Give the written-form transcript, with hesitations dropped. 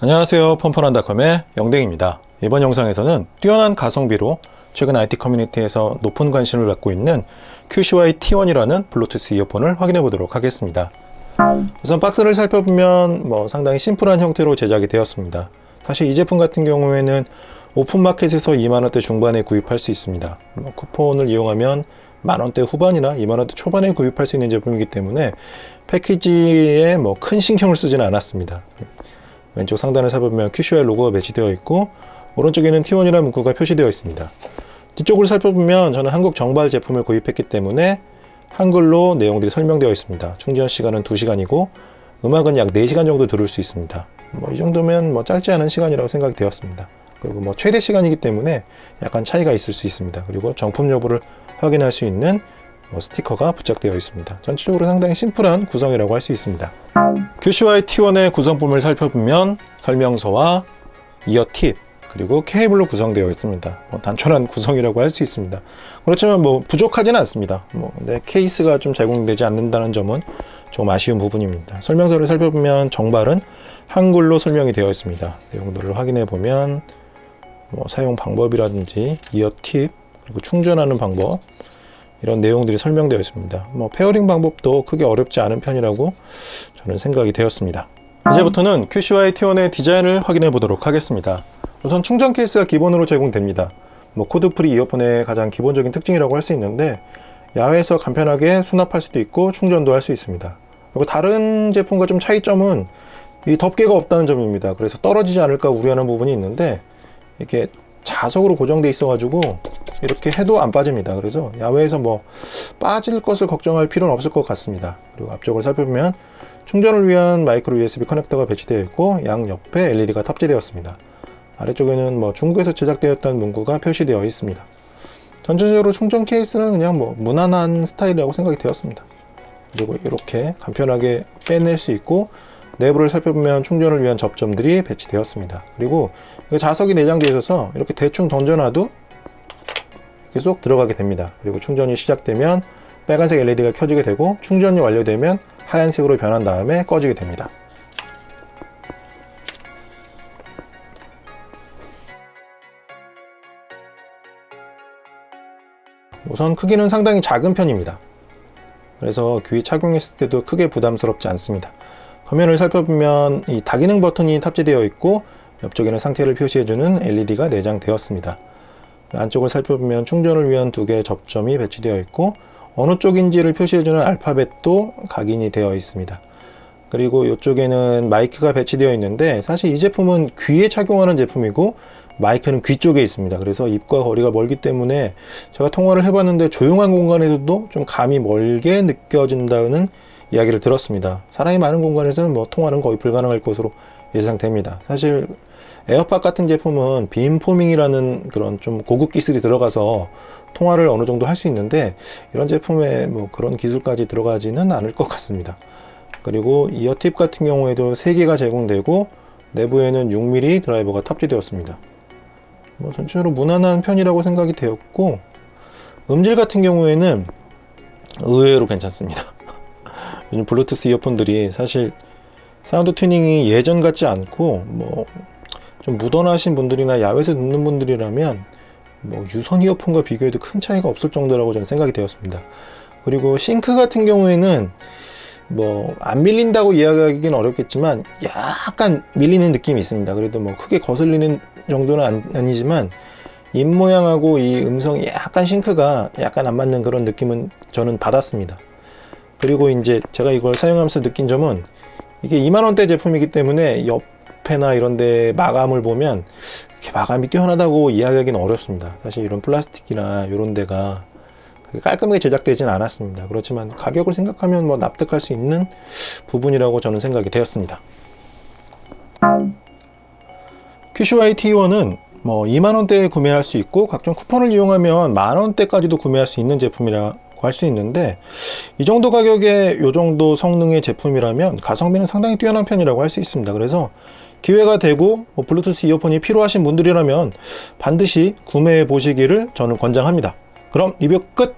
안녕하세요, 펀펀한닷컴의 영댕입니다. 이번 영상에서는 뛰어난 가성비로 최근 IT 커뮤니티에서 높은 관심을 받고 있는 QCY T1이라는 블루투스 이어폰을 확인해 보도록 하겠습니다. 우선 박스를 살펴보면 상당히 심플한 형태로 제작이 되었습니다. 사실 이 제품 같은 경우에는 오픈마켓에서 2만원대 중반에 구입할 수 있습니다. 쿠폰을 이용하면 만원대 후반이나 2만원대 초반에 구입할 수 있는 제품이기 때문에 패키지에 큰 신경을 쓰지는 않았습니다. 왼쪽 상단을 살펴보면 QCY 로고가 배치되어 있고, 오른쪽에는 T1이라는 문구가 표시되어 있습니다. 뒤쪽을 살펴보면 저는 한국 정발 제품을 구입했기 때문에 한글로 내용들이 설명되어 있습니다. 충전 시간은 2시간이고 음악은 약 4시간 정도 들을 수 있습니다. 이 정도면 짧지 않은 시간이라고 생각이 되었습니다. 그리고 최대 시간이기 때문에 약간 차이가 있을 수 있습니다. 그리고 정품 여부를 확인할 수 있는 스티커가 부착되어 있습니다. 전체적으로 상당히 심플한 구성이라고 할 수 있습니다. QCY T1의 구성품을 살펴보면 설명서와 이어 팁, 그리고 케이블로 구성되어 있습니다. 단촐한 구성이라고 할 수 있습니다. 그렇지만 부족하지는 않습니다. 근데 케이스가 좀 제공되지 않는다는 점은 조금 아쉬운 부분입니다. 설명서를 살펴보면 정발은 한글로 설명이 되어 있습니다. 내용들을 확인해 보면 사용 방법이라든지 이어 팁, 그리고 충전하는 방법, 이런 내용들이 설명되어 있습니다. 페어링 방법도 크게 어렵지 않은 편이라고 저는 생각이 되었습니다. 이제부터는 QCY T1의 디자인을 확인해 보도록 하겠습니다. 우선 충전 케이스가 기본으로 제공됩니다. 코드프리 이어폰의 가장 기본적인 특징이라고 할 수 있는데, 야외에서 간편하게 수납할 수도 있고 충전도 할 수 있습니다. 그리고 다른 제품과 좀 차이점은 이 덮개가 없다는 점입니다. 그래서 떨어지지 않을까 우려하는 부분이 있는데, 이렇게 자석으로 고정되어 있어 가지고 이렇게 해도 안 빠집니다. 그래서 야외에서 빠질 것을 걱정할 필요는 없을 것 같습니다. 그리고 앞쪽을 살펴보면 충전을 위한 마이크로 USB 커넥터가 배치되어 있고, 양 옆에 LED가 탑재되었습니다. 아래쪽에는 중국에서 제작되었다는 문구가 표시되어 있습니다. 전체적으로 충전 케이스는 그냥 무난한 스타일이라고 생각이 되었습니다. 그리고 이렇게 간편하게 빼낼 수 있고, 내부를 살펴보면 충전을 위한 접점들이 배치되었습니다. 그리고 자석이 내장되어 있어서 이렇게 대충 던져놔도 이렇게 쏙 들어가게 됩니다. 그리고 충전이 시작되면 빨간색 LED가 켜지게 되고, 충전이 완료되면 하얀색으로 변한 다음에 꺼지게 됩니다. 우선 크기는 상당히 작은 편입니다. 그래서 귀에 착용했을 때도 크게 부담스럽지 않습니다. 화면을 살펴보면 이 다기능 버튼이 탑재되어 있고, 옆쪽에는 상태를 표시해주는 LED가 내장되었습니다. 안쪽을 살펴보면 충전을 위한 2개의 접점이 배치되어 있고, 어느 쪽인지를 표시해주는 알파벳도 각인이 되어 있습니다. 그리고 이쪽에는 마이크가 배치되어 있는데, 사실 이 제품은 귀에 착용하는 제품이고 마이크는 귀 쪽에 있습니다. 그래서 입과 거리가 멀기 때문에 제가 통화를 해봤는데 조용한 공간에서도 좀 감이 멀게 느껴진다는 이야기를 들었습니다. 사람이 많은 공간에서는 통화는 거의 불가능할 것으로 예상됩니다. 사실 에어팟 같은 제품은 빔포밍이라는 그런 좀 고급 기술이 들어가서 통화를 어느 정도 할 수 있는데, 이런 제품에 그런 기술까지 들어가지는 않을 것 같습니다. 그리고 이어 팁 같은 경우에도 3개가 제공되고, 내부에는 6mm 드라이버가 탑재되었습니다. 전체적으로 무난한 편이라고 생각이 되었고, 음질 같은 경우에는 의외로 괜찮습니다. 요즘 블루투스 이어폰들이 사실 사운드 튜닝이 예전 같지 않고, 좀 무던하신 분들이나 야외에서 듣는 분들이라면 유선 이어폰과 비교해도 큰 차이가 없을 정도라고 저는 생각이 되었습니다. 그리고 싱크 같은 경우에는 안 밀린다고 이야기하기는 어렵겠지만 약간 밀리는 느낌이 있습니다. 그래도 크게 거슬리는 정도는 아니지만 입 모양하고 이 음성이 약간 싱크가 약간 안 맞는 그런 느낌은 저는 받았습니다. 그리고 이제 제가 이걸 사용하면서 느낀 점은, 이게 2만원대 제품이기 때문에 옆에나 이런데 마감을 보면 이렇게 마감이 뛰어나다고 이야기하기는 어렵습니다. 사실 이런 플라스틱이나 이런 데가 깔끔하게 제작되지는 않았습니다. 그렇지만 가격을 생각하면 납득할 수 있는 부분이라고 저는 생각이 되었습니다. QCY T1은 2만원대에 구매할 수 있고, 각종 쿠폰을 이용하면 만원대까지도 구매할 수 있는 제품이라고 할 수 있는데, 이 정도 가격에 이 정도 성능의 제품이라면 가성비는 상당히 뛰어난 편이라고 할 수 있습니다. 그래서 기회가 되고 블루투스 이어폰이 필요하신 분들이라면 반드시 구매해 보시기를 저는 권장합니다. 그럼 리뷰 끝!